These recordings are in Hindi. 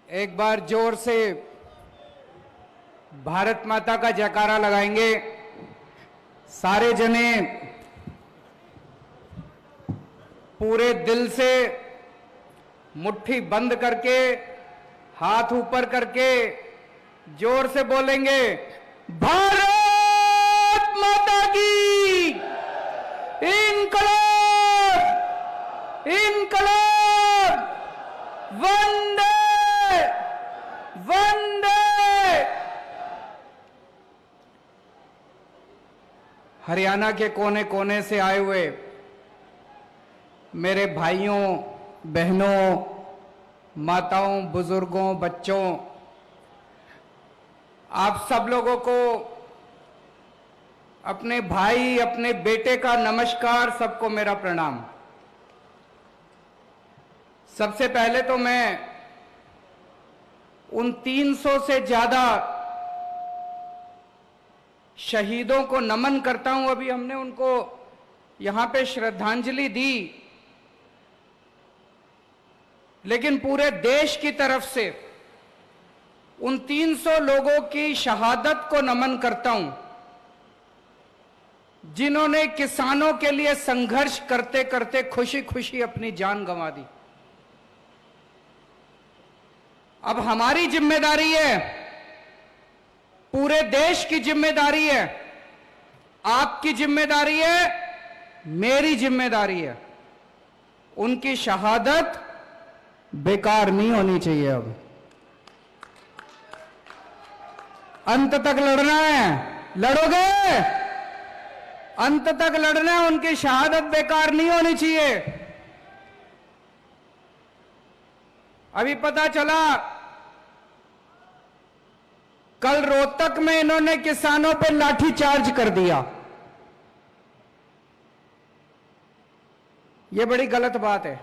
एक बार जोर से भारत माता का जयकारा लगाएंगे सारे जने। पूरे दिल से मुट्ठी बंद करके हाथ ऊपर करके जोर से बोलेंगे, भारत माता की इनकलाब इनकलाब, वंदे वंदे। हरियाणा के कोने कोने से आए हुए मेरे भाइयों बहनों, माताओं, बुजुर्गों, बच्चों, आप सब लोगों को अपने भाई, अपने बेटे का नमस्कार, सबको मेरा प्रणाम। सबसे पहले तो मैं उन 300 से ज्यादा शहीदों को नमन करता हूं। अभी हमने उनको यहां पे श्रद्धांजलि दी, लेकिन पूरे देश की तरफ से उन 300 लोगों की शहादत को नमन करता हूं, जिन्होंने किसानों के लिए संघर्ष करते करते खुशी खुशी अपनी जान गंवा दी। अब हमारी जिम्मेदारी है, पूरे देश की जिम्मेदारी है, आपकी जिम्मेदारी है, मेरी जिम्मेदारी है। उनकी शहादत बेकार नहीं होनी चाहिए। अब अंत तक लड़ना है, लड़ोगे? अंत तक लड़ना है, उनकी शहादत बेकार नहीं होनी चाहिए। अभी पता चला कल रोहतक में इन्होंने किसानों पर लाठीचार्ज कर दिया। यह बड़ी गलत बात है।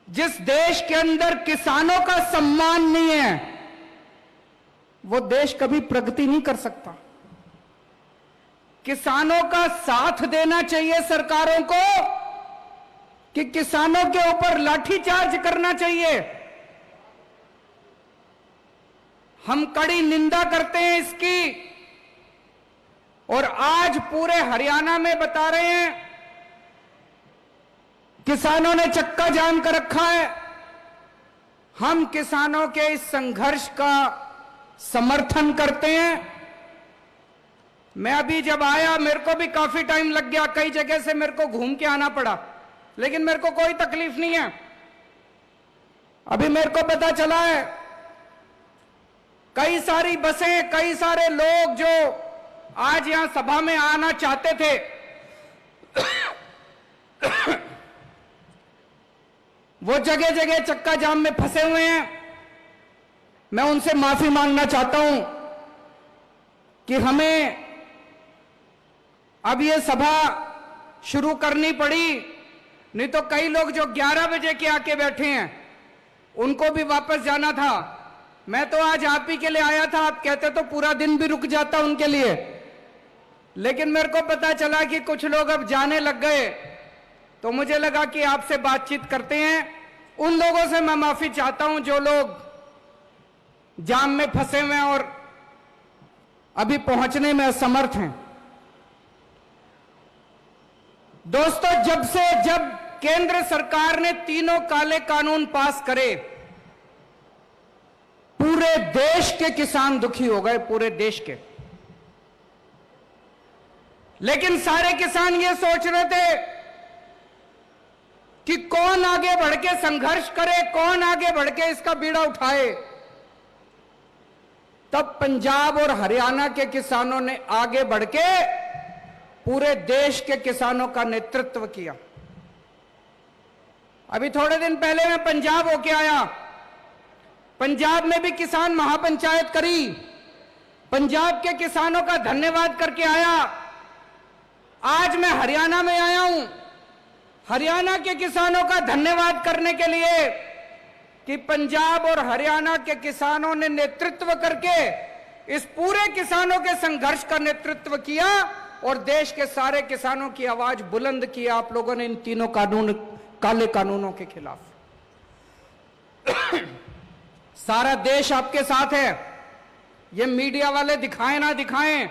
जिस देश के अंदर किसानों का सम्मान नहीं है, वो देश कभी प्रगति नहीं कर सकता। किसानों का साथ देना चाहिए सरकारों को कि किसानों के ऊपर लाठीचार्ज करना चाहिए। हम कड़ी निंदा करते हैं इसकी, और आज पूरे हरियाणा में बता रहे हैं किसानों ने चक्का जाम कर रखा है। हम किसानों के इस संघर्ष का समर्थन करते हैं। मैं अभी जब आया मेरे को भी काफी टाइम लग गया, कई जगह से मेरे को घूम के आना पड़ा, लेकिन मेरे को कोई तकलीफ नहीं है। अभी मेरे को पता चला है कई सारी बसें, कई सारे लोग जो आज यहां सभा में आना चाहते थे, वो जगह जगह चक्का जाम में फंसे हुए हैं। मैं उनसे माफी मांगना चाहता हूं कि हमें अब ये सभा शुरू करनी पड़ी, नहीं तो कई लोग जो 11 बजे के आके बैठे हैं उनको भी वापस जाना था। मैं तो आज आप ही के लिए आया था, आप कहते तो पूरा दिन भी रुक जाता उनके लिए, लेकिन मेरे को पता चला कि कुछ लोग अब जाने लग गए, तो मुझे लगा कि आपसे बातचीत करते हैं। उन लोगों से मैं माफी चाहता हूं जो लोग जाम में फंसे हुए हैं और अभी पहुंचने में असमर्थ हैं। दोस्तों, जब केंद्र सरकार ने तीनों काले कानून पास करे, पूरे देश के किसान दुखी हो गए, पूरे देश के। लेकिन सारे किसान ये सोच रहे थे कि कौन आगे बढ़ के संघर्ष करे, कौन आगे बढ़ के इसका बीड़ा उठाए। तब पंजाब और हरियाणा के किसानों ने आगे बढ़ के पूरे देश के किसानों का नेतृत्व किया। अभी थोड़े दिन पहले मैं पंजाब होके आया। पंजाब में भी किसान महापंचायत करी, पंजाब के किसानों का धन्यवाद करके आया। आज मैं हरियाणा में आया हूं, हरियाणा के किसानों का धन्यवाद करने के लिए कि पंजाब और हरियाणा के किसानों ने नेतृत्व करके इस पूरे किसानों के संघर्ष का नेतृत्व किया और देश के सारे किसानों की आवाज बुलंद की आप लोगों ने इन तीनों काले कानूनों के खिलाफ। सारा देश आपके साथ है। ये मीडिया वाले दिखाएं ना दिखाएं,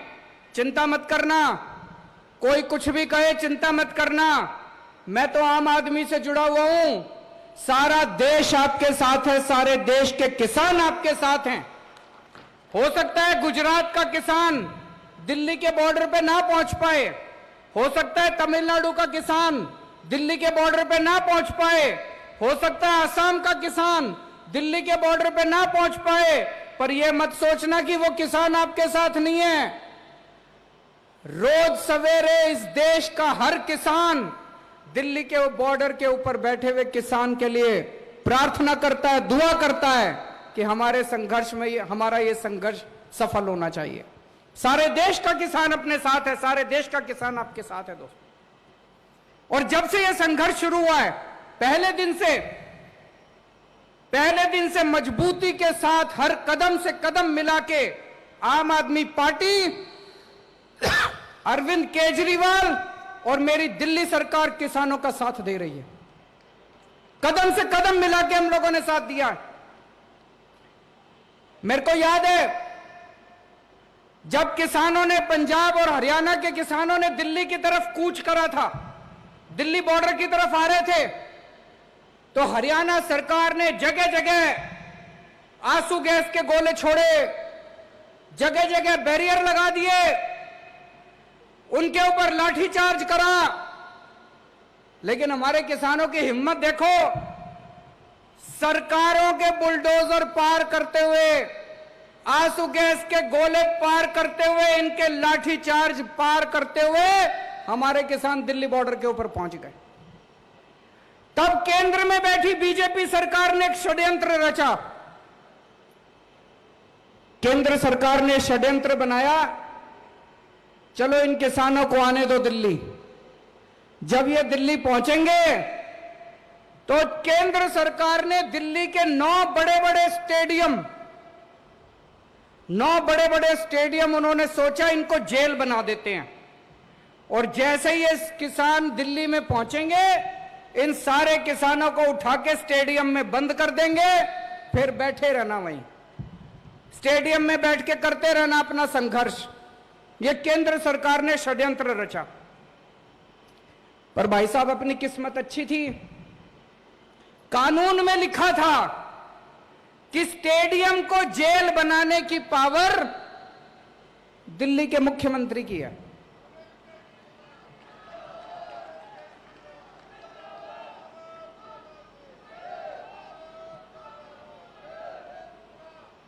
चिंता मत करना। कोई कुछ भी कहे, चिंता मत करना। मैं तो आम आदमी से जुड़ा हुआ हूं। सारा देश आपके साथ है, सारे देश के किसान आपके साथ हैं। हो सकता है गुजरात का किसान दिल्ली के बॉर्डर पे ना पहुंच पाए, हो सकता है तमिलनाडु का किसान दिल्ली के बॉर्डर पे ना पहुंच पाए, हो सकता है असम का किसान दिल्ली के बॉर्डर पे ना पहुंच पाए, पर यह मत सोचना कि वो किसान आपके साथ नहीं है। रोज सवेरे इस देश का हर किसान दिल्ली के बॉर्डर के ऊपर बैठे हुए किसान के लिए प्रार्थना करता है, दुआ करता है कि हमारे संघर्ष में हमारा ये संघर्ष सफल होना चाहिए। सारे देश का किसान अपने साथ है, सारे देश का किसान आपके साथ है दोस्तों। और जब से यह संघर्ष शुरू हुआ है, पहले दिन से मजबूती के साथ हर कदम से कदम मिला के आम आदमी पार्टी, अरविंद केजरीवाल और मेरी दिल्ली सरकार किसानों का साथ दे रही है। कदम से कदम मिला के हम लोगों ने साथ दिया। मेरे को याद है जब किसानों ने, पंजाब और हरियाणा के किसानों ने दिल्ली की तरफ कूच करा था, दिल्ली बॉर्डर की तरफ आ रहे थे, तो हरियाणा सरकार ने जगह जगह आंसू गैस के गोले छोड़े, जगह जगह बैरियर लगा दिए, उनके ऊपर लाठीचार्ज करा। लेकिन हमारे किसानों की हिम्मत देखो, सरकारों के बुलडोजर पार करते हुए, आंसू गैस के गोले पार करते हुए, इनके लाठीचार्ज पार करते हुए हमारे किसान दिल्ली बॉर्डर के ऊपर पहुंच गए। तब केंद्र में बैठी बीजेपी सरकार ने एक षड्यंत्र रचा। केंद्र सरकार ने षड्यंत्र बनाया, चलो इन किसानों को आने दो दिल्ली। जब ये दिल्ली पहुंचेंगे तो केंद्र सरकार ने दिल्ली के 9 बड़े बड़े स्टेडियम उन्होंने सोचा इनको जेल बना देते हैं। और जैसे ही ये किसान दिल्ली में पहुंचेंगे, इन सारे किसानों को उठा के स्टेडियम में बंद कर देंगे, फिर बैठे रहना वहीं स्टेडियम में बैठ के करते रहना अपना संघर्ष। ये केंद्र सरकार ने षड्यंत्र रचा। पर भाई साहब, अपनी किस्मत अच्छी थी, कानून में लिखा था कि स्टेडियम को जेल बनाने की पावर दिल्ली के मुख्यमंत्री की है।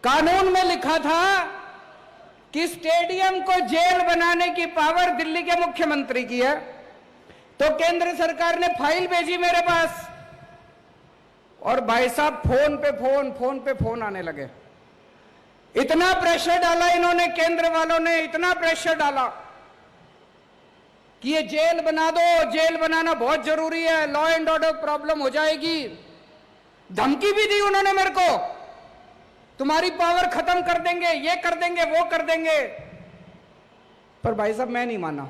कानून में लिखा था कि स्टेडियम को जेल बनाने की पावर दिल्ली के मुख्यमंत्री की है। तो केंद्र सरकार ने फाइल भेजी मेरे पास, और भाई साहब फोन पे फोन आने लगे। इतना प्रेशर डाला इन्होंने, केंद्र वालों ने इतना प्रेशर डाला कि ये जेल बना दो, जेल बनाना बहुत जरूरी है, लॉ एंड ऑर्डर प्रॉब्लम हो जाएगी। धमकी भी दी उन्होंने मेरे को, तुम्हारी पावर खत्म कर देंगे, ये कर देंगे, वो कर देंगे। पर भाई साहब मैं नहीं माना,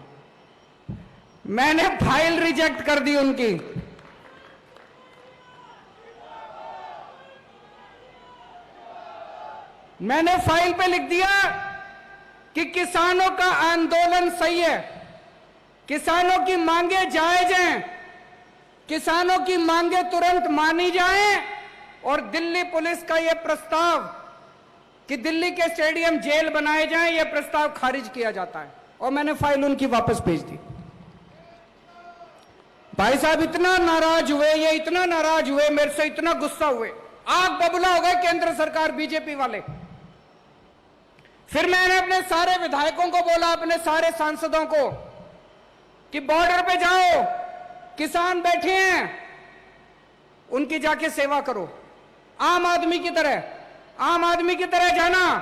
मैंने फाइल रिजेक्ट कर दी उनकी। मैंने फाइल पे लिख दिया कि किसानों का आंदोलन सही है, किसानों की मांगे जायज हैं, किसानों की मांगे तुरंत मानी जाएं, और दिल्ली पुलिस का यह प्रस्ताव कि दिल्ली के स्टेडियम जेल बनाए जाएं, यह प्रस्ताव खारिज किया जाता है। और मैंने फाइल उनकी वापस भेज दी। भाई साहब इतना नाराज हुए, ये इतना नाराज हुए, मेरे से इतना गुस्सा हुए, आग बबूला हो गए केंद्र सरकार, बीजेपी वाले। फिर मैंने अपने सारे विधायकों को बोला, अपने सारे सांसदों को, कि बॉर्डर पे जाओ, किसान बैठे हैं, उनकी जाके सेवा करो, आम आदमी की तरह जाना,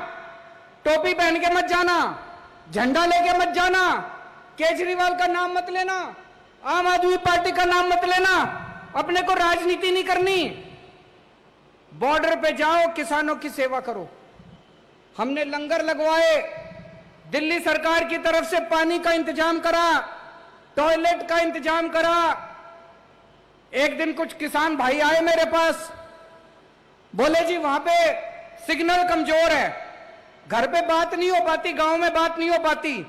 टोपी पहन के मत जाना, झंडा लेके मत जाना, केजरीवाल का नाम मत लेना, आम आदमी पार्टी का नाम मत लेना, अपने को राजनीति नहीं करनी, बॉर्डर पे जाओ, किसानों की सेवा करो। हमने लंगर लगवाए, दिल्ली सरकार की तरफ से पानी का इंतजाम करा, टॉयलेट का इंतजाम करा। एक दिन कुछ किसान भाई आए मेरे पास, बोले जी वहां पे सिग्नल कमजोर है, घर पे बात नहीं हो पाती, गांव में बात नहीं हो पाती।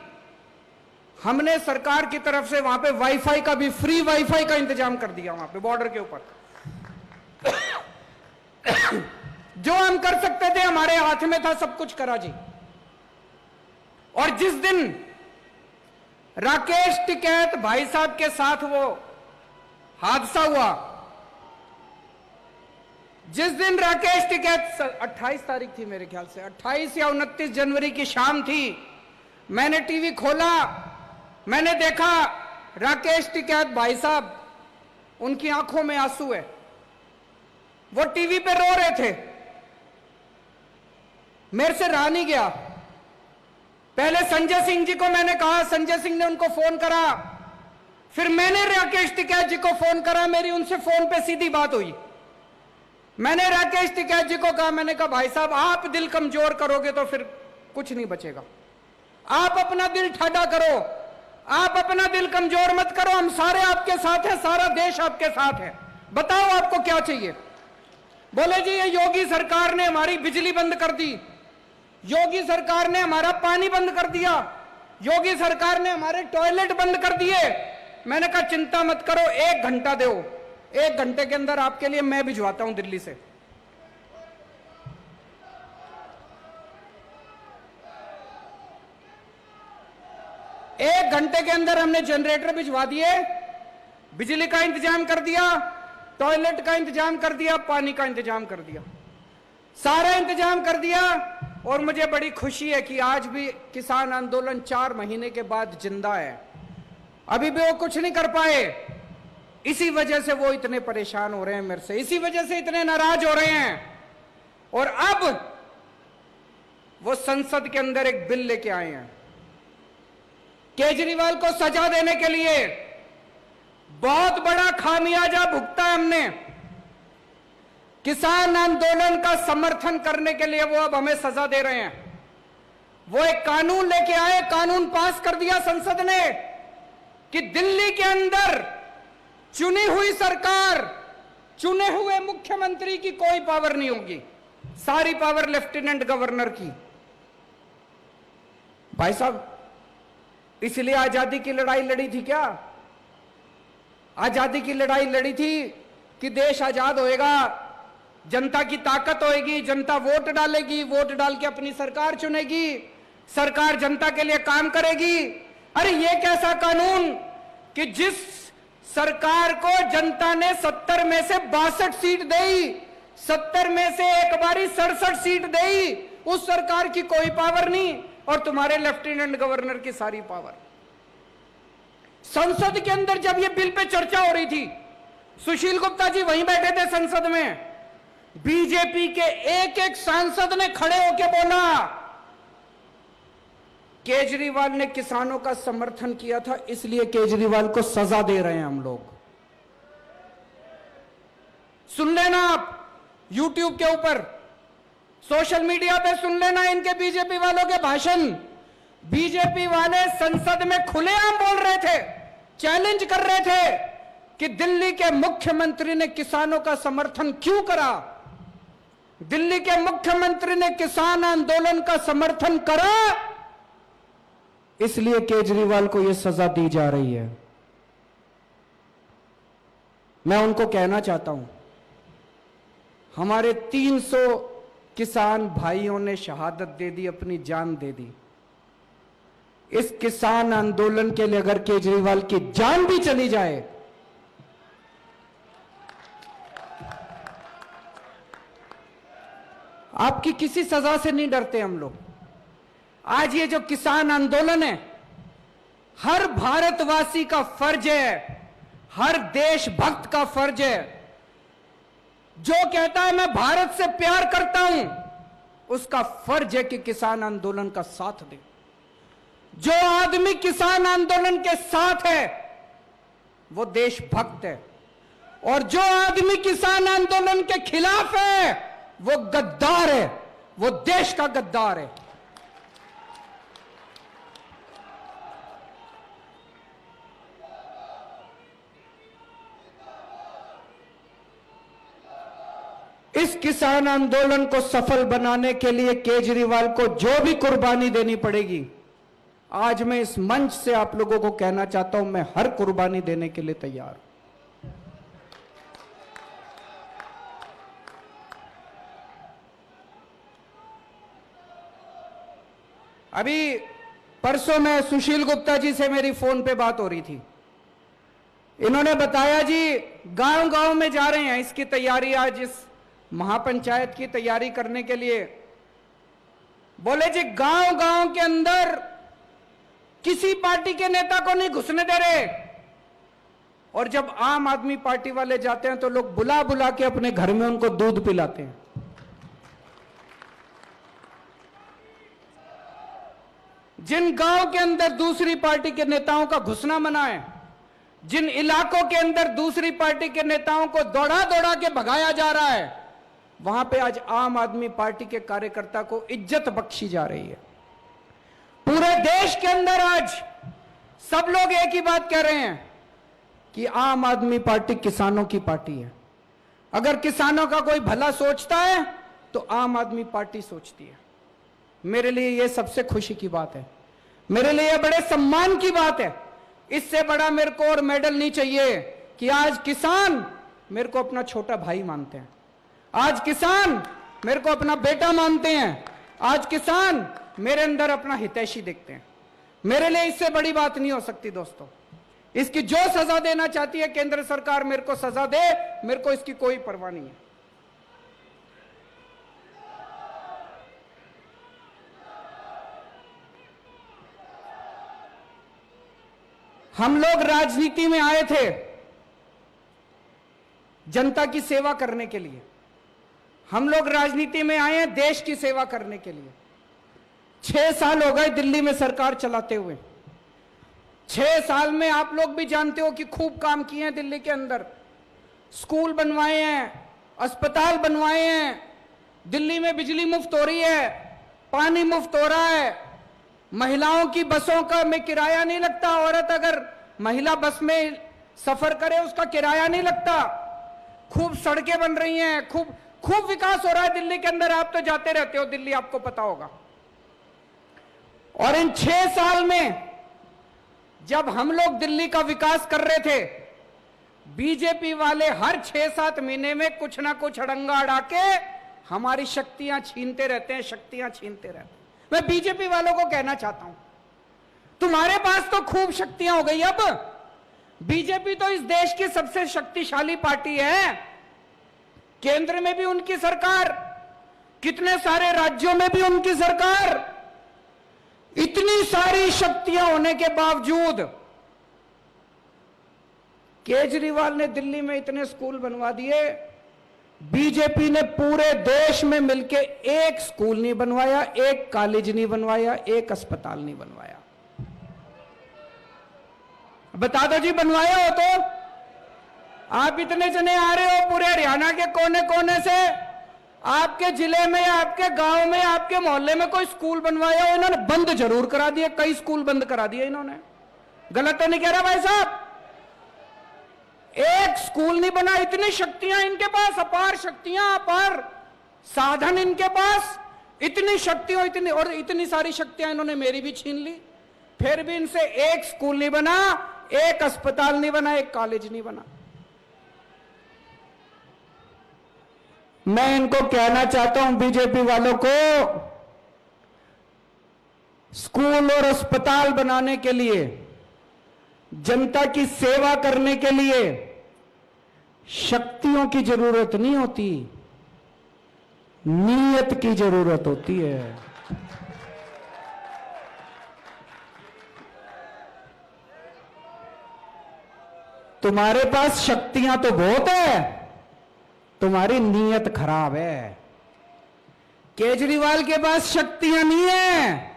हमने सरकार की तरफ से वहां पे वाईफाई का भी, फ्री वाईफाई का इंतजाम कर दिया वहां पे बॉर्डर के ऊपर। जो हम कर सकते थे हमारे हाथ में था, सब कुछ करा जी। और जिस दिन राकेश टिकैत भाई साहब के साथ वो हादसा हुआ, जिस दिन राकेश टिकैत 28 तारीख थी मेरे ख्याल से, 28 या 29 जनवरी की शाम थी, मैंने टीवी खोला, मैंने देखा राकेश टिकैत भाई साहब, उनकी आंखों में आंसू है, वो टीवी पे रो रहे थे। मेरे से रहा नहीं गया। पहले संजय सिंह जी को मैंने कहा, संजय सिंह ने उनको फोन करा, फिर मैंने राकेश टिकैत जी को फोन करा, मेरी उनसे फोन पे सीधी बात हुई। मैंने राकेश टिकैत जी को कहा, मैंने कहा भाई साहब आप दिल कमजोर करोगे तो फिर कुछ नहीं बचेगा, आप अपना दिल ठाडा करो, आप अपना दिल कमजोर मत करो, हम सारे आपके साथ हैं, सारा देश आपके साथ है, बताओ आपको क्या चाहिए। बोले जी ये योगी सरकार ने हमारी बिजली बंद कर दी, योगी सरकार ने हमारा पानी बंद कर दिया, योगी सरकार ने हमारे टॉयलेट बंद कर दिए। मैंने कहा चिंता मत करो, 1 घंटा दो, 1 घंटे के अंदर आपके लिए मैं भिजवाता हूं दिल्ली से। एक घंटे के अंदर हमने जनरेटर भिजवा दिए, बिजली का इंतजाम कर दिया, टॉयलेट का इंतजाम कर दिया, पानी का इंतजाम कर दिया, सारा इंतजाम कर दिया। और मुझे बड़ी खुशी है कि आज भी किसान आंदोलन 4 महीने के बाद जिंदा है। अभी भी वो कुछ नहीं कर पाए, इसी वजह से वो इतने परेशान हो रहे हैं मेरे से, इसी वजह से इतने नाराज हो रहे हैं। और अब वो संसद के अंदर एक बिल लेके आए हैं केजरीवाल को सजा देने के लिए। बहुत बड़ा खामियाजा भुगता है हमने, किसान आंदोलन का समर्थन करने के लिए वो अब हमें सजा दे रहे हैं। वो एक कानून लेके आए, कानून पास कर दिया संसद ने कि दिल्ली के अंदर चुनी हुई सरकार, चुने हुए मुख्यमंत्री की कोई पावर नहीं होगी, सारी पावर लेफ्टिनेंट गवर्नर की। भाई साहब इसलिए आजादी की लड़ाई लड़ी थी क्या? आजादी की लड़ाई लड़ी थी कि देश आजाद होएगा, जनता की ताकत होएगी, जनता वोट डालेगी, वोट डाल के अपनी सरकार चुनेगी, सरकार जनता के लिए काम करेगी। अरे ये कैसा कानून कि जिस सरकार को जनता ने 70 में से 62 सीट दी, 70 में से एक बारी 67 सीट दी, उस सरकार की कोई पावर नहीं और तुम्हारे लेफ्टिनेंट गवर्नर की सारी पावर। संसद के अंदर जब ये बिल पे चर्चा हो रही थी, सुशील गुप्ता जी वहीं बैठे थे संसद में, बीजेपी के एक एक सांसद ने खड़े होकर बोला केजरीवाल ने किसानों का समर्थन किया था, इसलिए केजरीवाल को सजा दे रहे हैं हम लोग। सुन लेना आप यूट्यूब के ऊपर, सोशल मीडिया पे सुन लेना इनके बीजेपी वालों के भाषण। बीजेपी वाले संसद में खुलेआम बोल रहे थे, चैलेंज कर रहे थे कि दिल्ली के मुख्यमंत्री ने किसानों का समर्थन क्यों करा। दिल्ली के मुख्यमंत्री ने किसान आंदोलन का समर्थन करा, इसलिए केजरीवाल को यह सजा दी जा रही है। मैं उनको कहना चाहता हूं, हमारे 300 किसान भाइयों ने शहादत दे दी, अपनी जान दे दी। इस किसान आंदोलन के लिए अगर केजरीवाल की जान भी चली जाए, आपकी किसी सजा से नहीं डरते हम लोग। आज ये जो किसान आंदोलन है, हर भारतवासी का फर्ज है, हर देशभक्त का फर्ज है। जो कहता है मैं भारत से प्यार करता हूं, उसका फर्ज है कि किसान आंदोलन का साथ दे। जो आदमी किसान आंदोलन के साथ है वो देशभक्त है, और जो आदमी किसान आंदोलन के खिलाफ है वो गद्दार है, वो देश का गद्दार है। इस किसान आंदोलन को सफल बनाने के लिए केजरीवाल को जो भी कुर्बानी देनी पड़ेगी, आज मैं इस मंच से आप लोगों को कहना चाहता हूं, मैं हर कुर्बानी देने के लिए तैयार हूं। अभी परसों में सुशील गुप्ता जी से मेरी फोन पे बात हो रही थी। इन्होंने बताया जी गांव गांव में जा रहे हैं इसकी तैयारी, आज इस महापंचायत की तैयारी करने के लिए। बोले जी गांव गांव के अंदर किसी पार्टी के नेता को नहीं घुसने दे रहे, और जब आम आदमी पार्टी वाले जाते हैं तो लोग बुला बुला के अपने घर में उनको दूध पिलाते हैं। जिन गांव के अंदर दूसरी पार्टी के नेताओं का घुसना मना है, जिन इलाकों के अंदर दूसरी पार्टी के नेताओं को दौड़ा दौड़ा के भगाया जा रहा है, वहां पे आज आम आदमी पार्टी के कार्यकर्ता को इज्जत बख्शी जा रही है। पूरे देश के अंदर आज सब लोग एक ही बात कह रहे हैं कि आम आदमी पार्टी किसानों की पार्टी है। अगर किसानों का कोई भला सोचता है तो आम आदमी पार्टी सोचती है। मेरे लिए यह सबसे खुशी की बात है, मेरे लिए यह बड़े सम्मान की बात है। इससे बड़ा मेरे को और मेडल नहीं चाहिए कि आज किसान मेरे को अपना छोटा भाई मानते हैं, आज किसान मेरे को अपना बेटा मानते हैं, आज किसान मेरे अंदर अपना हितैषी देखते हैं। मेरे लिए इससे बड़ी बात नहीं हो सकती दोस्तों। इसकी जो सजा देना चाहती है केंद्र सरकार मेरे को सजा दे, मेरे को इसकी कोई परवाह नहीं है। हम लोग राजनीति में आए थे जनता की सेवा करने के लिए, हम लोग राजनीति में आए हैं देश की सेवा करने के लिए। 6 साल हो गए दिल्ली में सरकार चलाते हुए। 6 साल में आप लोग भी जानते हो कि खूब काम किए हैं दिल्ली के अंदर। स्कूल बनवाए हैं, अस्पताल बनवाए हैं, दिल्ली में बिजली मुफ्त हो रही है, पानी मुफ्त हो रहा है, महिलाओं की बसों का में किराया नहीं लगता। औरत अगर महिला बस में सफर करे उसका किराया नहीं लगता। खूब सड़कें बन रही हैं, खूब विकास हो रहा है दिल्ली के अंदर। आप तो जाते रहते हो दिल्ली, आपको पता होगा। और इन 6 साल में जब हम लोग दिल्ली का विकास कर रहे थे, बीजेपी वाले हर 6-7 महीने में कुछ ना कुछ अड़ंगा अड़ा के हमारी शक्तियां छीनते रहते हैं, शक्तियां छीनते रहते हैं। मैं बीजेपी वालों को कहना चाहता हूं, तुम्हारे पास तो खूब शक्तियां हो गई। अब बीजेपी तो इस देश की सबसे शक्तिशाली पार्टी है। केंद्र में भी उनकी सरकार, कितने सारे राज्यों में भी उनकी सरकार। इतनी सारी शक्तियां होने के बावजूद केजरीवाल ने दिल्ली में इतने स्कूल बनवा दिए, बीजेपी ने पूरे देश में मिलकर एक स्कूल नहीं बनवाया, एक कॉलेज नहीं बनवाया, एक अस्पताल नहीं बनवाया। बता दो जी, बनवाया हो तो? आप इतने जने आ रहे हो पूरे हरियाणा के कोने कोने से, आपके जिले में या आपके गांव में, आपके मोहल्ले में कोई स्कूल बनवाया हो? इन्होंने बंद जरूर करा दिए, कई स्कूल बंद करा दिए इन्होंने। गलत तो नहीं कह रहा भाई साहब? एक स्कूल नहीं बना। इतनी शक्तियां इनके पास, अपार शक्तियां, अपार साधन इनके पास, इतनी शक्तियां, इतनी सारी शक्तियां इन्होंने मेरी भी छीन ली। फिर भी इनसे एक स्कूल नहीं बना, एक अस्पताल नहीं बना, एक कॉलेज नहीं बना। मैं इनको कहना चाहता हूं बीजेपी वालों को, स्कूल और अस्पताल बनाने के लिए, जनता की सेवा करने के लिए शक्तियों की जरूरत नहीं होती, नीयत की जरूरत होती है। तुम्हारे पास शक्तियां तो बहुत है, तुम्हारी नीयत खराब है। केजरीवाल के पास शक्तियां नहीं है,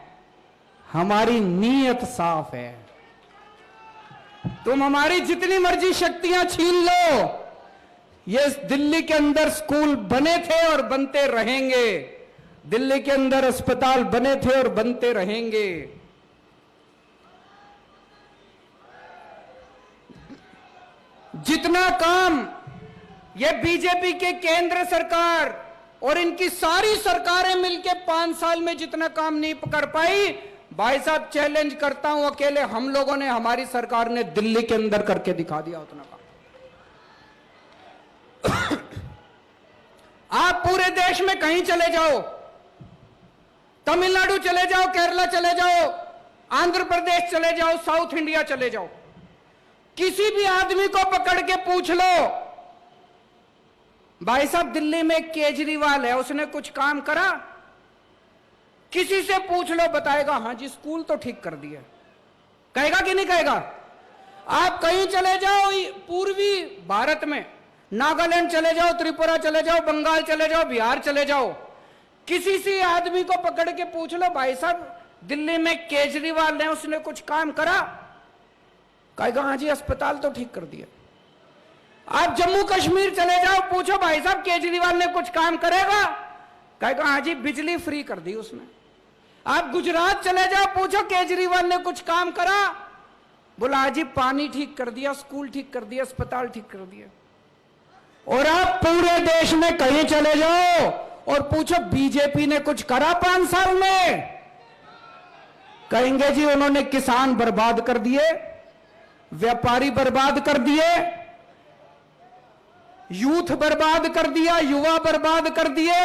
हमारी नीयत साफ है। तुम हमारी जितनी मर्जी शक्तियां छीन लो, ये दिल्ली के अंदर स्कूल बने थे और बनते रहेंगे, दिल्ली के अंदर अस्पताल बने थे और बनते रहेंगे। जितना काम ये बीजेपी के केंद्र सरकार और इनकी सारी सरकारें मिलकर 5 साल में जितना काम नहीं कर पाई, भाई साहब चैलेंज करता हूं, अकेले हम लोगों ने, हमारी सरकार ने दिल्ली के अंदर करके दिखा दिया उतना काम। आप पूरे देश में कहीं चले जाओ, तमिलनाडु चले जाओ, केरला चले जाओ, आंध्र प्रदेश चले जाओ, साउथ इंडिया चले जाओ, किसी भी आदमी को पकड़ के पूछ लो, भाई साहब दिल्ली में केजरीवाल है, उसने कुछ काम करा? किसी से पूछ लो, बताएगा हाँ जी स्कूल तो ठीक कर दिया। कहेगा कि नहीं कहेगा? आप कहीं चले जाओ पूर्वी भारत में, नागालैंड चले जाओ, त्रिपुरा चले जाओ, बंगाल चले जाओ, बिहार चले जाओ, किसी से आदमी को पकड़ के पूछ लो, भाई साहब दिल्ली में केजरीवाल ने उसने कुछ काम करा? कहेगा हाँ जी अस्पताल तो ठीक कर दिया। आप जम्मू कश्मीर चले जाओ, पूछो भाई साहब केजरीवाल ने कुछ काम करेगा? कहेगा हाँ जी बिजली फ्री कर दी उसने। आप गुजरात चले जाओ, पूछो केजरीवाल ने कुछ काम करा? बोला हाँ जी पानी ठीक कर दिया, स्कूल ठीक कर दिया, अस्पताल ठीक कर दिया। और आप पूरे देश में कहीं चले जाओ और पूछो बीजेपी ने कुछ करा 5 साल में? कहेंगे जी उन्होंने किसान बर्बाद कर दिए, व्यापारी बर्बाद कर दिए, यूथ बर्बाद कर दिया, युवा बर्बाद कर दिए,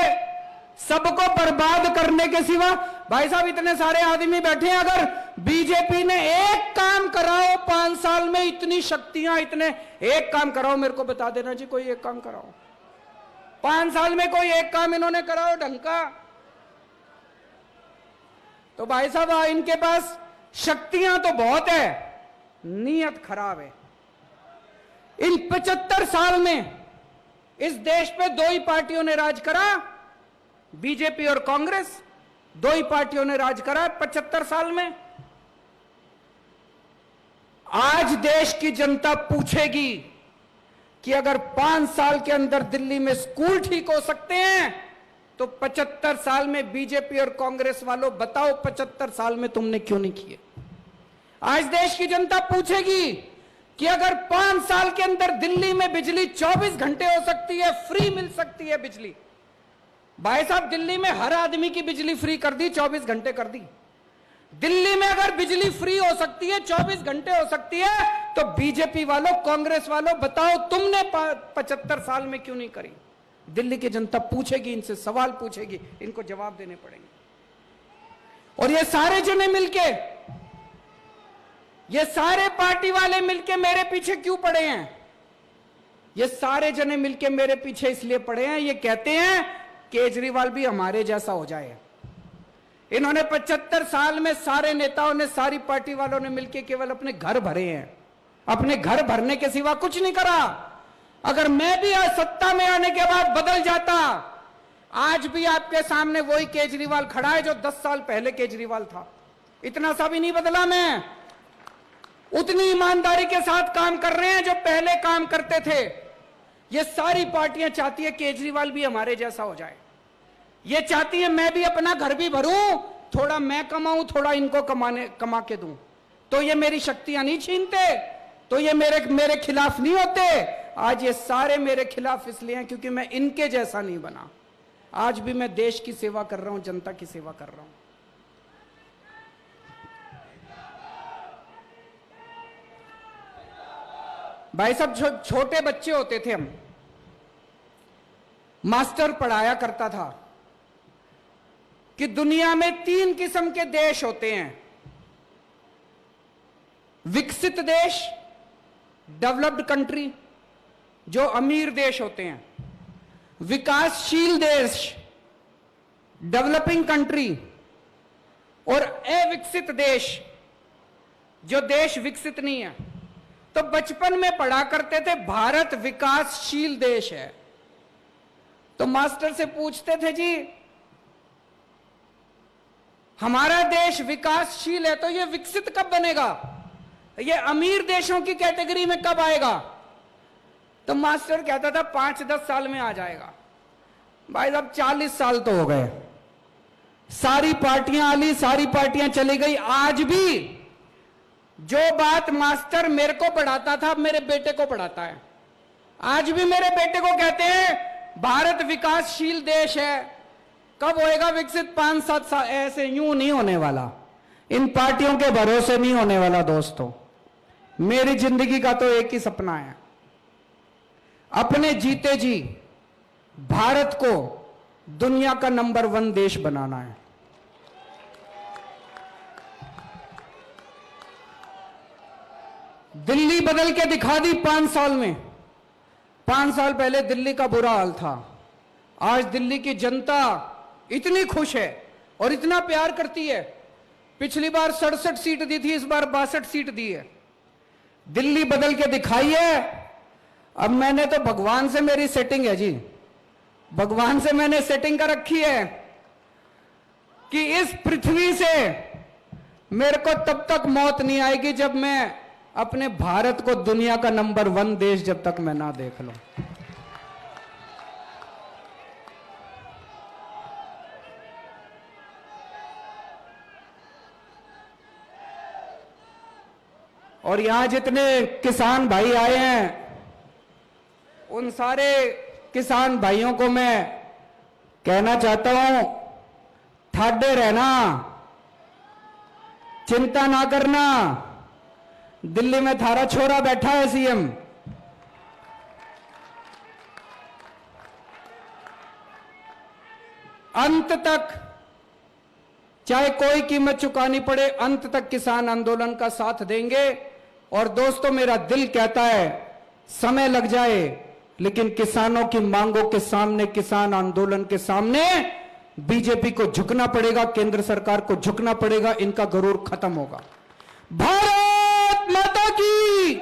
सबको बर्बाद करने के सिवा। भाई साहब इतने सारे आदमी बैठे हैं, अगर बीजेपी ने एक काम कराओ 5 साल में, इतनी शक्तियां, इतने, एक काम कराओ, मेरे को बता देना जी कोई एक काम कराओ 5 साल में, कोई एक काम इन्होंने कराओ ढंग का। तो भाई साहब इनके पास शक्तियां तो बहुत है, नीयत खराब है। इन 75 साल में इस देश पे 2 ही पार्टियों ने राज करा, बीजेपी और कांग्रेस, 2 ही पार्टियों ने राज करा 75 साल में। आज देश की जनता पूछेगी कि अगर 5 साल के अंदर दिल्ली में स्कूल ठीक हो सकते हैं, तो 75 साल में बीजेपी और कांग्रेस वालों बताओ 75 साल में तुमने क्यों नहीं किए? आज देश की जनता पूछेगी कि अगर 5 साल के अंदर दिल्ली में बिजली 24 घंटे हो सकती है, फ्री मिल सकती है बिजली। भाई साहब दिल्ली में हर आदमी की बिजली फ्री कर दी, 24 घंटे कर दी। दिल्ली में अगर बिजली फ्री हो सकती है, 24 घंटे हो सकती है, तो बीजेपी वालों, कांग्रेस वालों बताओ तुमने 75 साल में क्यों नहीं करी? दिल्ली की जनता पूछेगी, इनसे सवाल पूछेगी, इनको जवाब देने पड़ेंगे। और ये सारे जने मिलके, ये सारे पार्टी वाले मिलके मेरे पीछे क्यों पड़े हैं? ये सारे जने मिलके मेरे पीछे इसलिए पड़े हैं, ये कहते हैं केजरीवाल भी हमारे जैसा हो जाए। इन्होंने 75 साल में सारे नेताओं ने, सारी पार्टी वालों ने मिलके केवल अपने घर भरे हैं, अपने घर भरने के सिवा कुछ नहीं करा। अगर मैं भी आज सत्ता में आने के बाद बदल जाता, आज भी आपके सामने वही केजरीवाल खड़ा है जो 10 साल पहले केजरीवाल था। इतना सा भी नहीं बदला मैं, उतनी ईमानदारी के साथ काम कर रहे हैं जो पहले काम करते थे। ये सारी पार्टियां चाहती है केजरीवाल भी हमारे जैसा हो जाए। ये चाहती है मैं भी अपना घर भी भरूं, थोड़ा मैं कमाऊं, थोड़ा इनको कमा के दूं, तो ये मेरी शक्तियां नहीं छीनते, तो ये मेरे खिलाफ नहीं होते। आज ये सारे मेरे खिलाफ इसलिए हैं क्योंकि मैं इनके जैसा नहीं बना। आज भी मैं देश की सेवा कर रहा हूं, जनता की सेवा कर रहा हूं। भाई साहब छोटे बच्चे होते थे हम, मास्टर पढ़ाया करता था कि दुनिया में 3 किस्म के देश होते हैं, विकसित देश, डेवलप्ड कंट्री जो अमीर देश होते हैं, विकासशील देश डेवलपिंग कंट्री, और अविकसित देश जो देश विकसित नहीं है। तो बचपन में पढ़ा करते थे भारत विकासशील देश है, तो मास्टर से पूछते थे जी हमारा देश विकासशील है तो ये विकसित कब बनेगा, ये अमीर देशों की कैटेगरी में कब आएगा? तो मास्टर कहता था 5-10 साल में आ जाएगा। भाई साहब 40 साल तो हो गए, सारी पार्टियां आली, सारी पार्टियां चली गई, आज भी जो बात मास्टर मेरे को पढ़ाता था मेरे बेटे को पढ़ाता है। आज भी मेरे बेटे को कहते हैं भारत विकासशील देश है, कब होएगा विकसित? 5-7 साल। ऐसे यूं नहीं होने वाला, इन पार्टियों के भरोसे नहीं होने वाला दोस्तों। मेरी जिंदगी का तो एक ही सपना है, अपने जीते जी भारत को दुनिया का नंबर 1 देश बनाना है। दिल्ली बदल के दिखा दी 5 साल में। 5 साल पहले दिल्ली का बुरा हाल था, आज दिल्ली की जनता इतनी खुश है और इतना प्यार करती है। पिछली बार 67 सीट दी थी, इस बार 62 सीट दी है। दिल्ली बदल के दिखाई है। अब मैंने तो भगवान से मेरी सेटिंग है जी, भगवान से मैंने सेटिंग कर रखी है कि इस पृथ्वी से मेरे को तब तक मौत नहीं आएगी जब मैं अपने भारत को दुनिया का नंबर 1 देश जब तक मैं ना देख लूं। और यहां जितने किसान भाई आए हैं, उन सारे किसान भाइयों को मैं कहना चाहता हूं, ठाडे रहना, चिंता ना करना। दिल्ली में थारा छोरा बैठा है सीएम। अंत तक, चाहे कोई कीमत चुकानी पड़े, अंत तक किसान आंदोलन का साथ देंगे। और दोस्तों, मेरा दिल कहता है समय लग जाए, लेकिन किसानों की मांगों के सामने, किसान आंदोलन के सामने बीजेपी को झुकना पड़ेगा, केंद्र सरकार को झुकना पड़ेगा। इनका गरूर खत्म होगा। भारत माता की